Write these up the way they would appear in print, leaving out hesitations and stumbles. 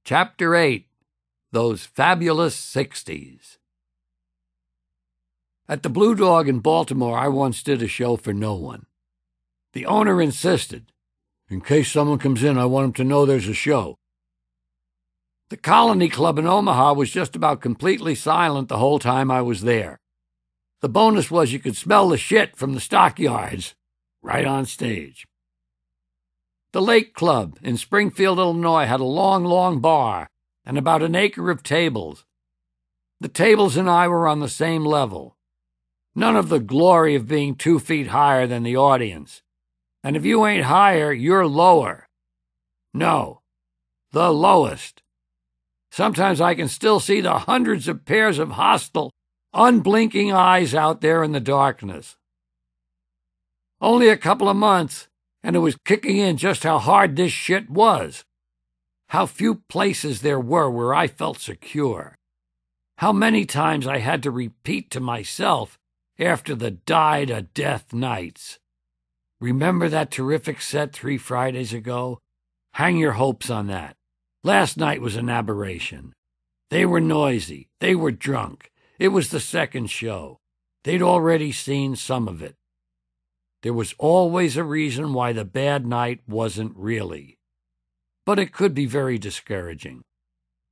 Chapter 8, Those Fabulous Sixties. At the Blue Dog in Baltimore, I once did a show for no one. The owner insisted, in case someone comes in, I want them to know there's a show. The Colony Club in Omaha was just about completely silent the whole time I was there. The bonus was you could smell the shit from the stockyards right on stage. The Lake Club in Springfield, Illinois had a long bar and about an acre of tables. The tables and I were on the same level. None of the glory of being 2 feet higher than the audience. And if you ain't higher, you're lower. No, the lowest. Sometimes I can still see the hundreds of pairs of hostile, unblinking eyes out there in the darkness. Only a couple of months, and it was kicking in just how hard this shit was. How few places there were where I felt secure. How many times I had to repeat to myself after the died-a-death nights. Remember that terrific set 3 Fridays ago? Hang your hopes on that. Last night was an aberration. They were noisy. They were drunk. It was the second show. They'd already seen some of it. There was always a reason why the bad night wasn't really. But it could be very discouraging,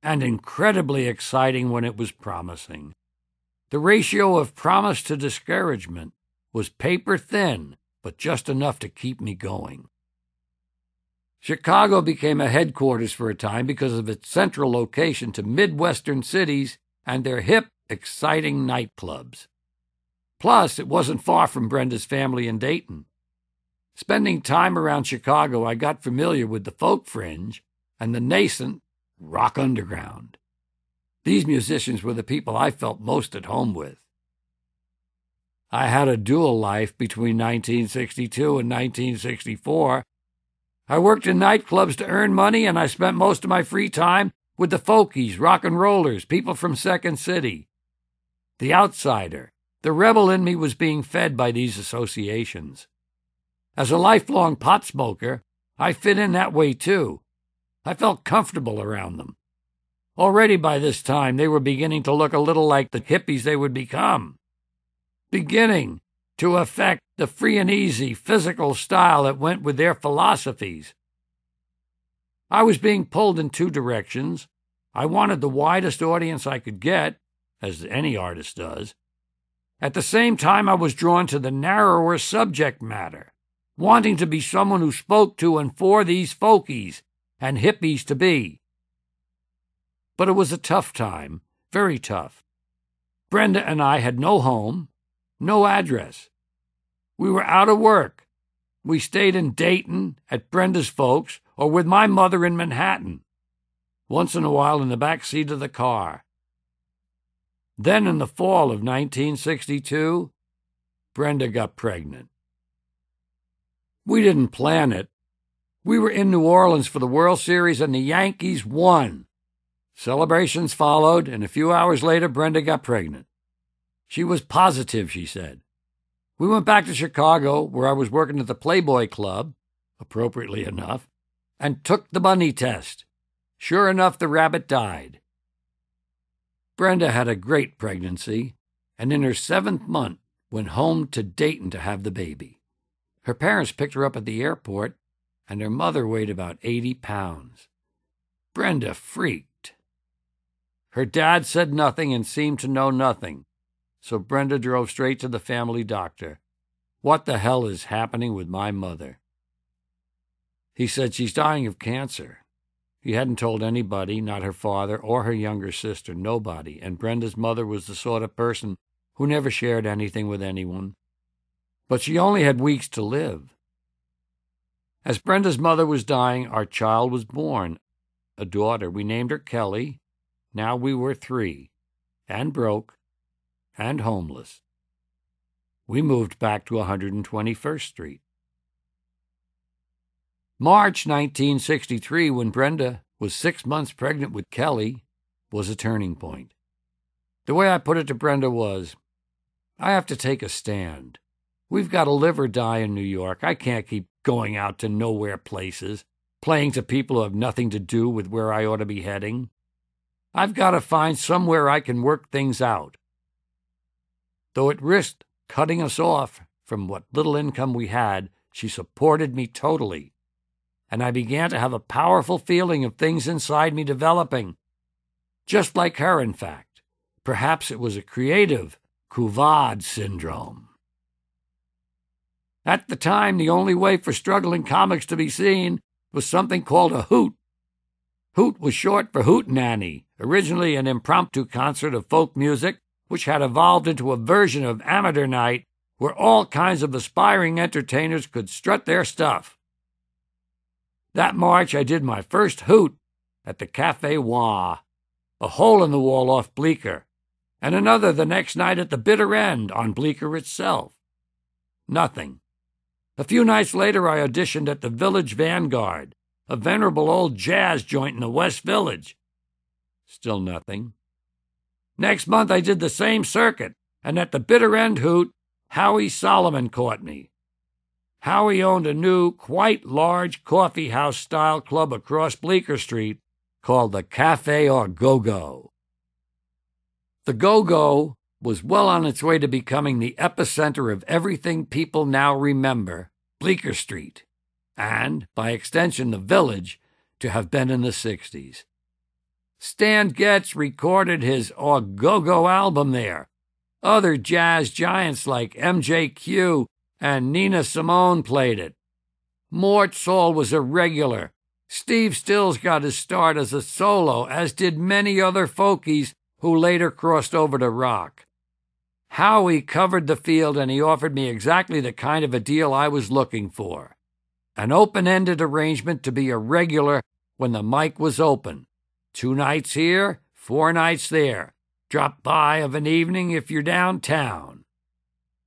and incredibly exciting when it was promising. The ratio of promise to discouragement was paper thin, but just enough to keep me going. Chicago became a headquarters for a time because of its central location to Midwestern cities and their hip, exciting nightclubs. Plus, it wasn't far from Brenda's family in Dayton. Spending time around Chicago, I got familiar with the folk fringe and the nascent rock underground. These musicians were the people I felt most at home with. I had a dual life between 1962 and 1964. I worked in nightclubs to earn money, and I spent most of my free time with the folkies, rock and rollers, people from Second City. The outsider, the rebel in me was being fed by these associations. As a lifelong pot smoker, I fit in that way too. I felt comfortable around them. Already by this time, they were beginning to look a little like the hippies they would become. Beginning to affect the free and easy physical style that went with their philosophies. I was being pulled in 2 directions. I wanted the widest audience I could get, as any artist does. At the same time, I was drawn to the narrower subject matter, wanting to be someone who spoke to and for these folkies and hippies to be. But it was a tough time, very tough. Brenda and I had no home, no address. We were out of work. We stayed in Dayton at Brenda's folks or with my mother in Manhattan, once in a while in the back seat of the car. Then in the fall of 1962, Brenda got pregnant. We didn't plan it. We were in New Orleans for the World Series and the Yankees won. Celebrations followed, and a few hours later, Brenda got pregnant. She was positive, she said. We went back to Chicago, where I was working at the Playboy Club, appropriately enough, and took the bunny test. Sure enough, the rabbit died. Brenda had a great pregnancy, and in her 7th month went home to Dayton to have the baby. Her parents picked her up at the airport, and her mother weighed about 80 pounds. Brenda freaked. Her dad said nothing and seemed to know nothing, so Brenda drove straight to the family doctor. What the hell is happening with my mother? He said she's dying of cancer. He hadn't told anybody, not her father or her younger sister, nobody, and Brenda's mother was the sort of person who never shared anything with anyone. But she only had weeks to live. As Brenda's mother was dying, our child was born, a daughter. We named her Kelly. Now we were 3, and broke, and homeless. We moved back to 121st Street. March 1963, when Brenda was 6 months pregnant with Kelly, was a turning point. The way I put it to Brenda was, I have to take a stand. We've got to live or die in New York. I can't keep going out to nowhere places. playing to people who have nothing to do with where I ought to be heading. I've got to find somewhere I can work things out. Though it risked cutting us off from what little income we had, she supported me totally, and I began to have a powerful feeling of things inside me developing. Just like her, in fact. Perhaps it was a creative Couvade syndrome. At the time, the only way for struggling comics to be seen was something called a hoot. Hoot was short for hootenanny, originally an impromptu concert of folk music, which had evolved into a version of amateur night where all kinds of aspiring entertainers could strut their stuff. That March, I did my first hoot at the Café Wah, a hole-in-the-wall off Bleecker, and another the next night at the bitter end on Bleecker itself. Nothing. A few nights later, I auditioned at the Village Vanguard, a venerable old jazz joint in the West Village. Still nothing. Next month, I did the same circuit, and at the bitter end hoot, Howie Solomon caught me. Howie owned a new, quite large coffee house-style club across Bleecker Street called the Café or Go-Go. The Go-Go was well on its way to becoming the epicenter of everything people now remember, Bleecker Street, and, by extension, the Village, to have been in the 60s. Stan Getz recorded his Go-Go album there. Other jazz giants like MJQ and Nina Simone played it. Mort Saul was a regular. Steve Stills got his start as a solo, as did many other folkies who later crossed over to rock. Howie covered the field, and he offered me exactly the kind of a deal I was looking for. An open-ended arrangement to be a regular when the mic was open. 2 nights here, 4 nights there. Drop by of an evening if you're downtown.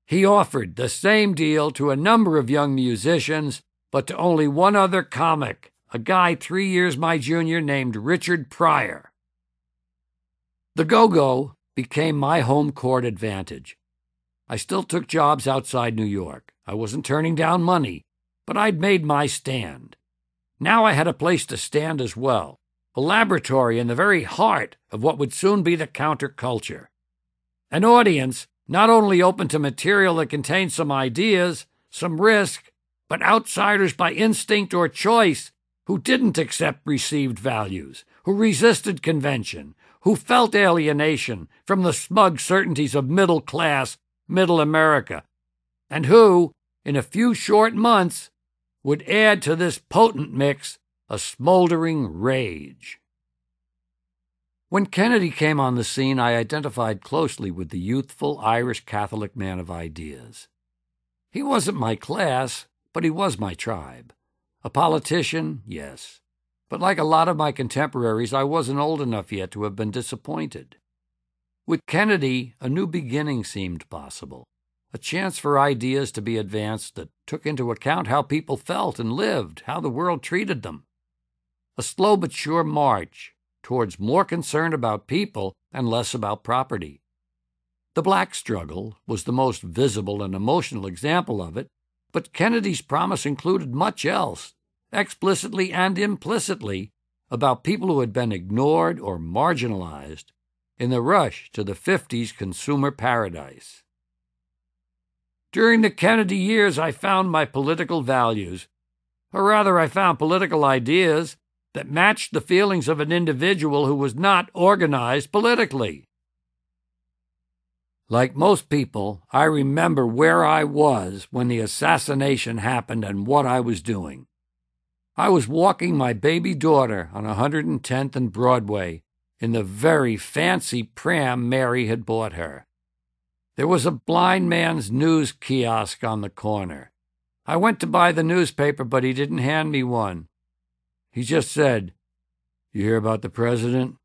He offered the same deal to a number of young musicians, but to only one other comic, a guy 3 years my junior named Richard Pryor. The Go-Go became my home court advantage. I still took jobs outside New York. I wasn't turning down money, but I'd made my stand. Now I had a place to stand as well, a laboratory in the very heart of what would soon be the counterculture. An audience not only open to material that contained some ideas, some risk, but outsiders by instinct or choice who didn't accept received values, who resisted convention, who felt alienation from the smug certainties of middle-class, middle America, and who, in a few short months, would add to this potent mix a smoldering rage. When Kennedy came on the scene, I identified closely with the youthful Irish Catholic man of ideas. He wasn't my class, but he was my tribe. A politician, yes. But like a lot of my contemporaries, I wasn't old enough yet to have been disappointed. With Kennedy, a new beginning seemed possible, a chance for ideas to be advanced that took into account how people felt and lived, how the world treated them. A slow but sure march towards more concern about people and less about property. The black struggle was the most visible and emotional example of it, but Kennedy's promise included much else, explicitly and implicitly, about people who had been ignored or marginalized in the rush to the 50s consumer paradise. During the Kennedy years, I found my political values, or rather I found political ideas that matched the feelings of an individual who was not organized politically. Like most people, I remember where I was when the assassination happened and what I was doing. I was walking my baby daughter on 110th and Broadway in the very fancy pram Mary had bought her. There was a blind man's news kiosk on the corner. I went to buy the newspaper, but he didn't hand me one. He just said, "You hear about the president?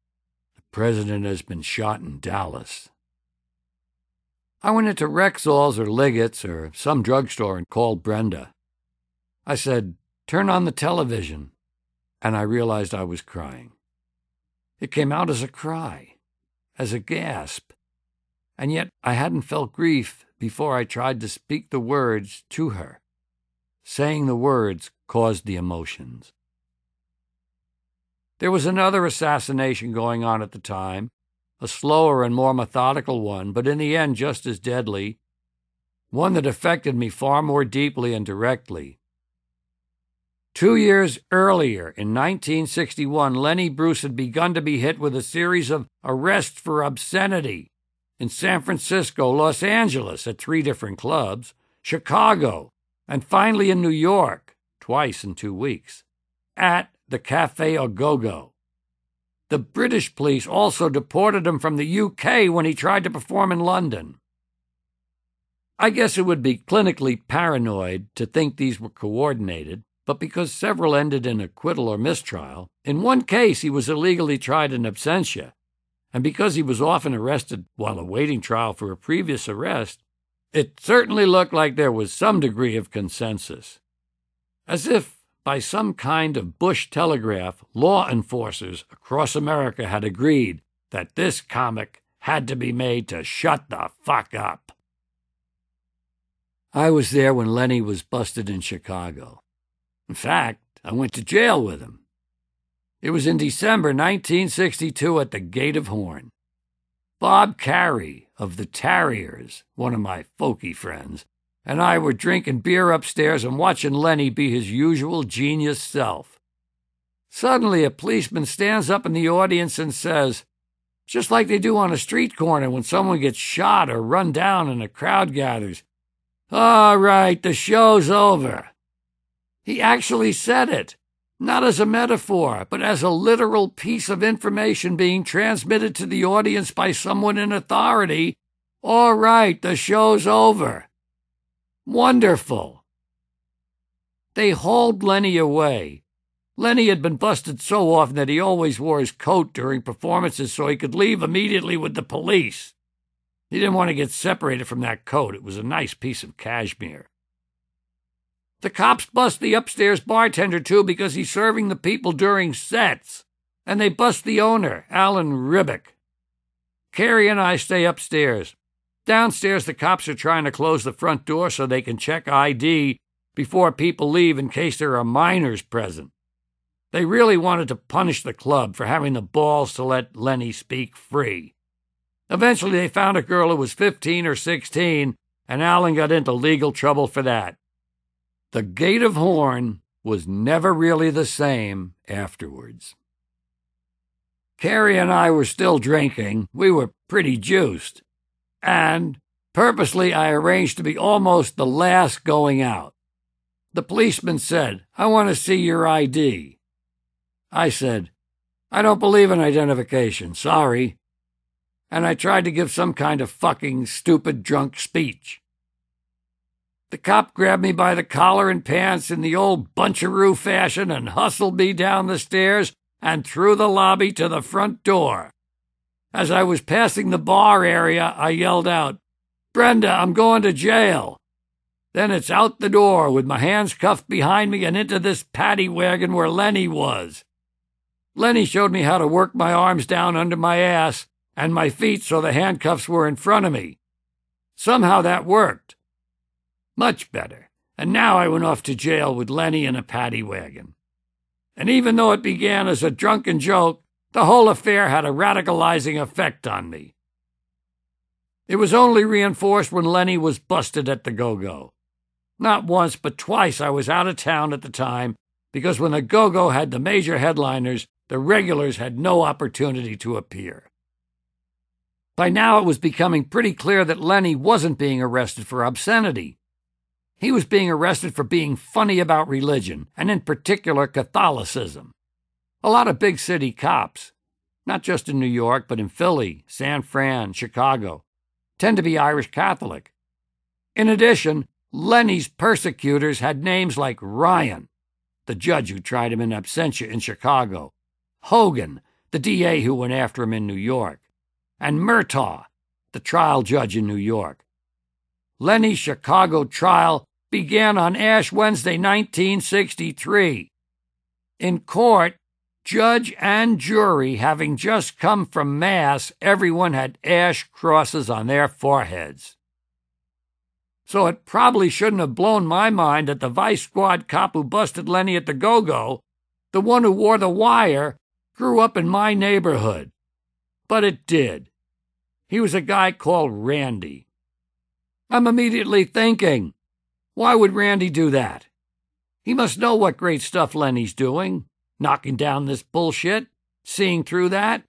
The president has been shot in Dallas." I went into Rexall's or Liggett's or some drugstore and called Brenda. I said, "Turn on the television," and I realized I was crying. It came out as a cry, as a gasp, and yet I hadn't felt grief before I tried to speak the words to her. Saying the words caused the emotions. There was another assassination going on at the time, a slower and more methodical one, but in the end just as deadly, one that affected me far more deeply and directly. 2 years earlier, in 1961, Lenny Bruce had begun to be hit with a series of arrests for obscenity in San Francisco, Los Angeles at 3 different clubs, Chicago, and finally in New York, twice in 2 weeks, at the Café Au Go-Go. The British police also deported him from the UK when he tried to perform in London. I guess it would be clinically paranoid to think these were coordinated, but because several ended in acquittal or mistrial, in one case he was illegally tried in absentia, and because he was often arrested while awaiting trial for a previous arrest, it certainly looked like there was some degree of consensus. As if by some kind of Bush telegraph, law enforcers across America had agreed that this comic had to be made to shut the fuck up. I was there when Lenny was busted in Chicago. In fact, I went to jail with him. It was in December 1962 at the Gate of Horn. Bob Carey of the Tarriers, one of my folky friends, and I were drinking beer upstairs and watching Lenny be his usual genius self. Suddenly, a policeman stands up in the audience and says, just like they do on a street corner when someone gets shot or run down and a crowd gathers, "All right, the show's over." He actually said it, not as a metaphor, but as a literal piece of information being transmitted to the audience by someone in authority. "All right, the show's over." Wonderful. They hauled Lenny away. Lenny had been busted so often that he always wore his coat during performances so he could leave immediately with the police. He didn't want to get separated from that coat. It was a nice piece of cashmere. The cops bust the upstairs bartender, too, because he's serving the people during sets. And they bust the owner, Alan Ribbick. Carrie and I stay upstairs. Downstairs, the cops are trying to close the front door so they can check ID before people leave in case there are minors present. They really wanted to punish the club for having the balls to let Lenny speak free. Eventually, they found a girl who was 15 or 16, and Alan got into legal trouble for that. The Gate of Horn was never really the same afterwards. Carrie and I were still drinking. We were pretty juiced. And purposely I arranged to be almost the last going out. The policeman said, "I want to see your ID." I said, "I don't believe in identification, sorry." And I tried to give some kind of fucking stupid drunk speech. The cop grabbed me by the collar and pants in the old buncheroo fashion and hustled me down the stairs and through the lobby to the front door. As I was passing the bar area, I yelled out, "Brenda, I'm going to jail." Then it's out the door with my hands cuffed behind me and into this paddy wagon where Lenny was. Lenny showed me how to work my arms down under my ass and my feet so the handcuffs were in front of me. Somehow that worked. Much better. And now I went off to jail with Lenny in a paddy wagon. And even though it began as a drunken joke, the whole affair had a radicalizing effect on me. It was only reinforced when Lenny was busted at the Go-Go. Not once, but twice I was out of town at the time, because when the Go-Go had the major headliners, the regulars had no opportunity to appear. By now it was becoming pretty clear that Lenny wasn't being arrested for obscenity. He was being arrested for being funny about religion, and in particular Catholicism. A lot of big city cops, not just in New York, but in Philly, San Fran, Chicago, tend to be Irish Catholic. In addition, Lenny's persecutors had names like Ryan, the judge who tried him in absentia in Chicago, Hogan, the DA who went after him in New York, and Murtaugh, the trial judge in New York. Lenny's Chicago trial began on Ash Wednesday, 1963. In court, judge and jury having just come from Mass, everyone had ash crosses on their foreheads. So it probably shouldn't have blown my mind that the Vice Squad cop who busted Lenny at the Go-Go, the one who wore the wire, grew up in my neighborhood. But it did. He was a guy called Randy. I'm immediately thinking, why would Randy do that? He must know what great stuff Lenny's doing, knocking down this bullshit, seeing through that.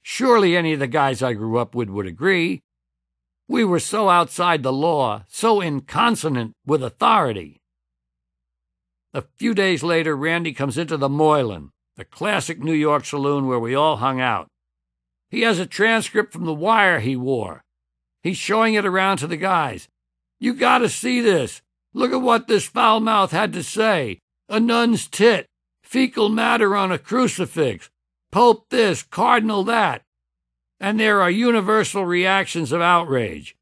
Surely any of the guys I grew up with would agree. We were so outside the law, so inconsonant with authority. A few days later, Randy comes into the Moylan, the classic New York saloon where we all hung out. He has a transcript from The Wire he wore. He's showing it around to the guys. You gotta see this. Look at what this foul mouth had to say. A nun's tit, fecal matter on a crucifix, Pope this, Cardinal that. And there are universal reactions of outrage.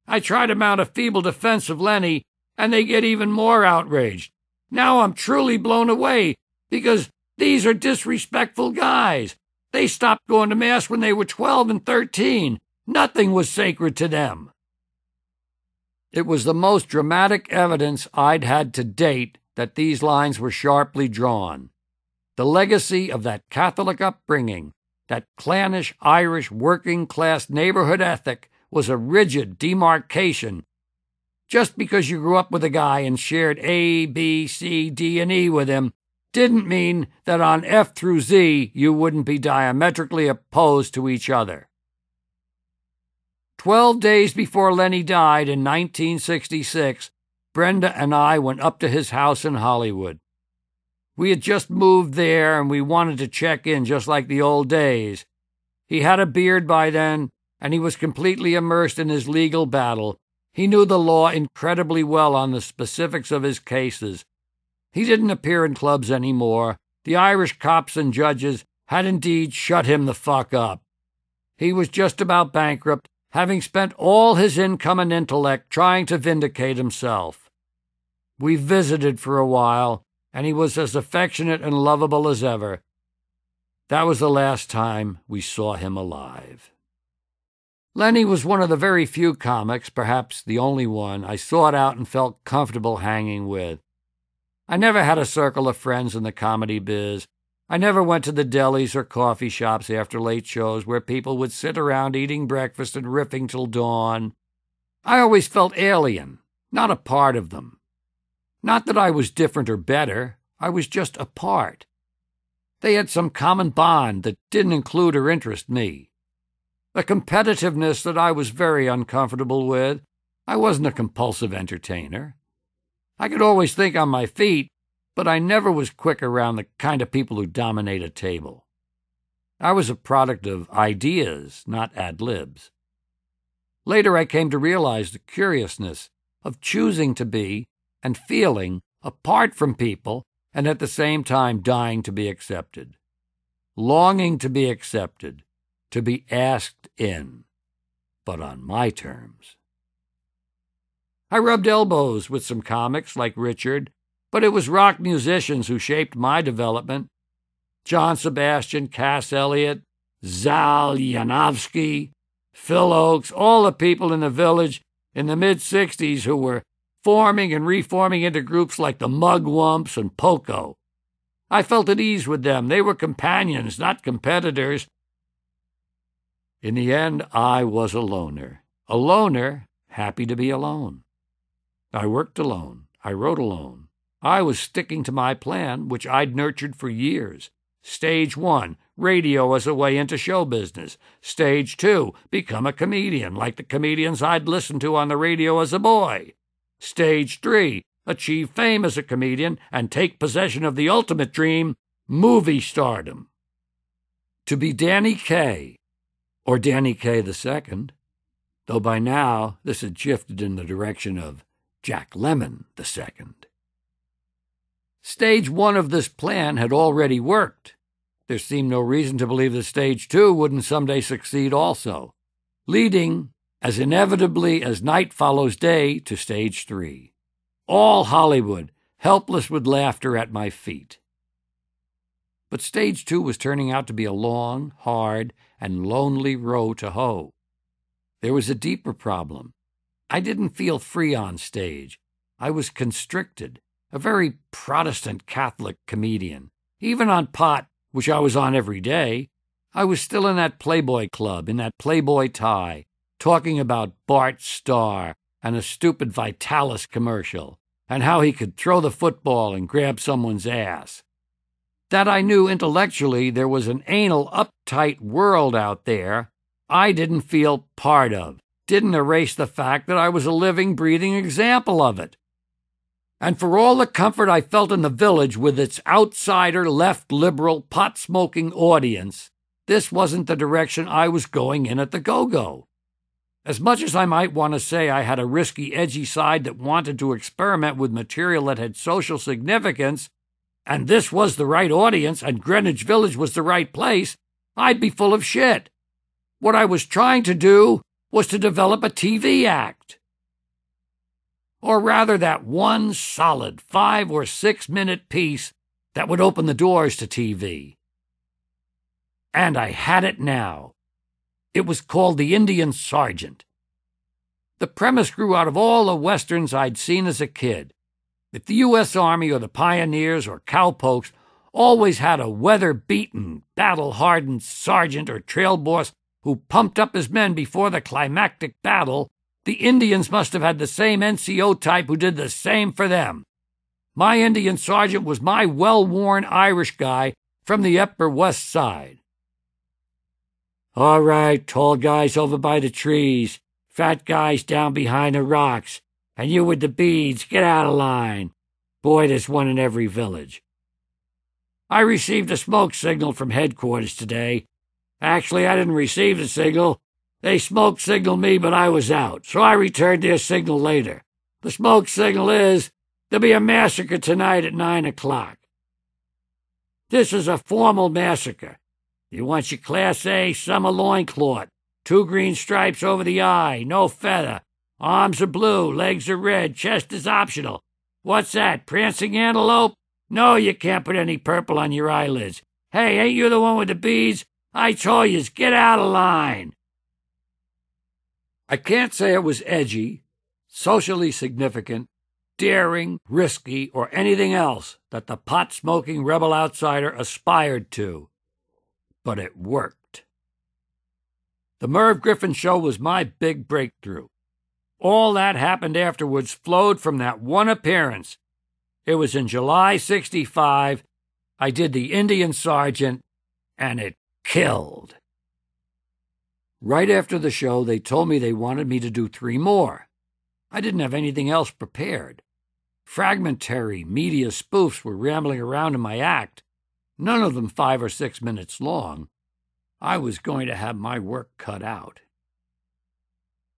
I try to mount a feeble defense of Lenny, and they get even more outraged. Now I'm truly blown away, because these are disrespectful guys. They stopped going to Mass when they were 12 and 13. Nothing was sacred to them. It was the most dramatic evidence I'd had to date that these lines were sharply drawn. The legacy of that Catholic upbringing, that clannish Irish working-class neighborhood ethic, was a rigid demarcation. Just because you grew up with a guy and shared A, B, C, D, and E with him didn't mean that on F through Z you wouldn't be diametrically opposed to each other. 12 days before Lenny died in 1966, Brenda and I went up to his house in Hollywood. We had just moved there and we wanted to check in just like the old days. He had a beard by then, and he was completely immersed in his legal battle. He knew the law incredibly well on the specifics of his cases. He didn't appear in clubs anymore. The Irish cops and judges had indeed shut him the fuck up. He was just about bankrupt, having spent all his income and intellect trying to vindicate himself. We visited for a while, and he was as affectionate and lovable as ever. That was the last time we saw him alive. Lenny was one of the very few comics, perhaps the only one, I sought out and felt comfortable hanging with. I never had a circle of friends in the comedy biz. I never went to the delis or coffee shops after late shows where people would sit around eating breakfast and riffing till dawn. I always felt alien, not a part of them. Not that I was different or better, I was just a part. They had some common bond that didn't include or interest me. A competitiveness that I was very uncomfortable with. I wasn't a compulsive entertainer. I could always think on my feet, but I never was quick around the kind of people who dominate a table. I was a product of ideas, not ad-libs. Later I came to realize the curiousness of choosing to be and feeling apart from people and at the same time dying to be accepted. Longing to be accepted, to be asked in, but on my terms. I rubbed elbows with some comics like Richard, but it was rock musicians who shaped my development. John Sebastian, Cass Elliot, Zal Yanovsky, Phil Oakes, all the people in the Village in the mid-'60s who were forming and reforming into groups like the Mugwumps and Poco. I felt at ease with them. They were companions, not competitors. In the end, I was a loner. A loner, happy to be alone. I worked alone. I wrote alone. I was sticking to my plan, which I'd nurtured for years. Stage 1, radio as a way into show business. Stage 2, become a comedian, like the comedians I'd listened to on the radio as a boy. Stage 3, achieve fame as a comedian and take possession of the ultimate dream, movie stardom. To be Danny Kaye, or Danny Kaye II, though by now this had shifted in the direction of Jack Lemmon II. Stage 1 of this plan had already worked. There seemed no reason to believe that Stage 2 wouldn't someday succeed also, leading, as inevitably as night follows day, to Stage 3. All Hollywood, helpless with laughter at my feet. But Stage 2 was turning out to be a long, hard, and lonely row to hoe. There was a deeper problem. I didn't feel free on stage. I was constricted, a very Protestant Catholic comedian. Even on pot, which I was on every day, I was still in that Playboy club, in that Playboy tie, talking about Bart Starr and a stupid Vitalis commercial, and how he could throw the football and grab someone's ass. That I knew intellectually there was an anal, uptight world out there I didn't feel part of, didn't erase the fact that I was a living, breathing example of it. And for all the comfort I felt in the Village with its outsider, left liberal, pot-smoking audience, this wasn't the direction I was going in at the Go-Go. As much as I might want to say I had a risky, edgy side that wanted to experiment with material that had social significance, and this was the right audience and Greenwich Village was the right place, I'd be full of shit. What I was trying to do was to develop a TV act. Or rather, that one solid 5 or 6 minute piece that would open the doors to TV. And I had it now. It was called The Indian Sergeant. The premise grew out of all the westerns I'd seen as a kid. If the U.S. Army or the Pioneers or cowpokes always had a weather-beaten, battle-hardened sergeant or trail boss who pumped up his men before the climactic battle, the Indians must have had the same NCO type who did the same for them. My Indian sergeant was my well-worn Irish guy from the Upper West Side. All right, tall guys over by the trees, fat guys down behind the rocks, and you with the beads, get out of line. Boy, there's one in every village. I received a smoke signal from headquarters today. Actually, I didn't receive the signal. They smoke signaled me, but I was out, so I returned their signal later. The smoke signal is, there'll be a massacre tonight at 9 o'clock. This is a formal massacre. You want your Class A summer loincloth, 2 green stripes over the eye, no feather. Arms are blue, legs are red, chest is optional. What's that, prancing antelope? No, you can't put any purple on your eyelids. Hey, ain't you the one with the beads? I told yous, get out of line. I can't say it was edgy, socially significant, daring, risky, or anything else that the pot-smoking rebel outsider aspired to. But it worked. The Merv Griffin Show was my big breakthrough. All that happened afterwards flowed from that one appearance. It was in July '65. I did The Indian Sergeant, and it killed. Right after the show, they told me they wanted me to do 3 more. I didn't have anything else prepared. Fragmentary media spoofs were rambling around in my act, none of them 5 or 6 minutes long. I was going to have my work cut out.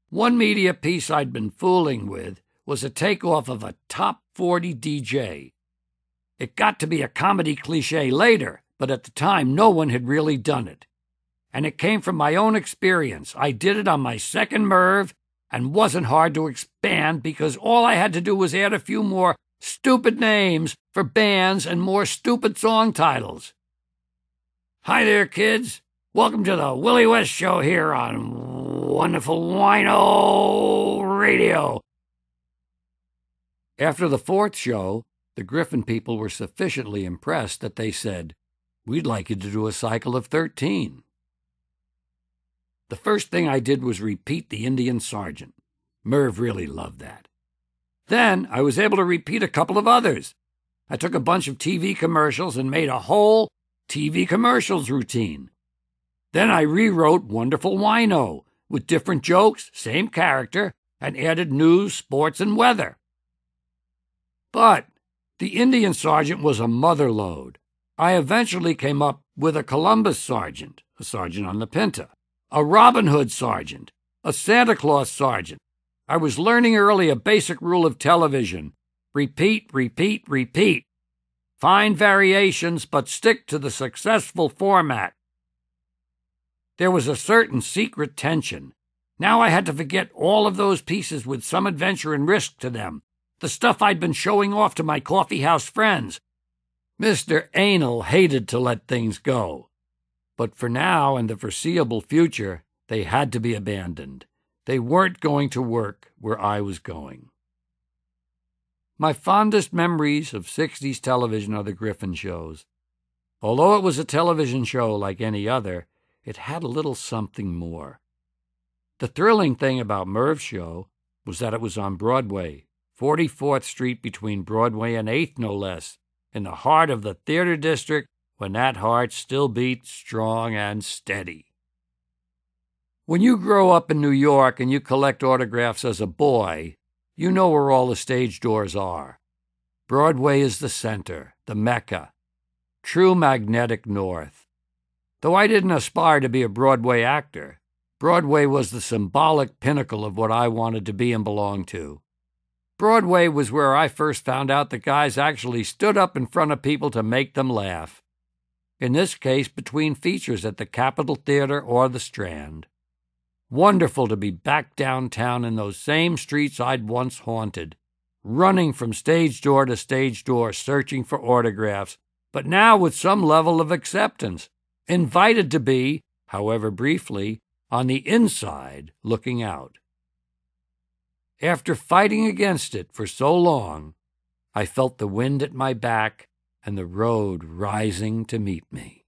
One media piece I'd been fooling with was a takeoff of a top 40 DJ. It got to be a comedy cliche later, but at the time no one had really done it. And it came from my own experience. I did it on my second Merv and wasn't hard to expand because all I had to do was add a few more stupid names for bands and more stupid song titles. Hi there, kids. Welcome to the Willie West Show here on Wonderful Wino Radio. After the 4th show, the Griffin people were sufficiently impressed that they said, "We'd like you to do a cycle of 13. The first thing I did was repeat The Indian Sergeant. Merv really loved that. Then I was able to repeat a couple of others. I took a bunch of TV commercials and made a whole TV commercials routine. Then I rewrote Wonderful Wino with different jokes, same character, and added news, sports, and weather. But The Indian Sergeant was a mother lode. I eventually came up with a Columbus Sergeant, a sergeant on the Pinta, a Robin Hood Sergeant, a Santa Claus Sergeant. I was learning early a basic rule of television. Repeat, repeat, repeat. Find variations, but stick to the successful format. There was a certain secret tension. Now I had to forget all of those pieces with some adventure and risk to them, the stuff I'd been showing off to my coffeehouse friends. Mr. Anal hated to let things go. But for now and the foreseeable future, they had to be abandoned. They weren't going to work where I was going. My fondest memories of 60s television are the Griffin shows. Although it was a television show like any other, it had a little something more. The thrilling thing about Merv's show was that it was on Broadway, 44th Street between Broadway and 8th, no less, in the heart of the theater district when that heart still beat strong and steady. When you grow up in New York and you collect autographs as a boy, you know where all the stage doors are. Broadway is the center, the Mecca, true magnetic north. Though I didn't aspire to be a Broadway actor, Broadway was the symbolic pinnacle of what I wanted to be and belong to. Broadway was where I first found out that guys actually stood up in front of people to make them laugh. In this case, between features at the Capitol Theater or the Strand. Wonderful to be back downtown in those same streets I'd once haunted, running from stage door to stage door searching for autographs, but now with some level of acceptance, invited to be, however briefly, on the inside looking out. After fighting against it for so long, I felt the wind at my back and the road rising to meet me.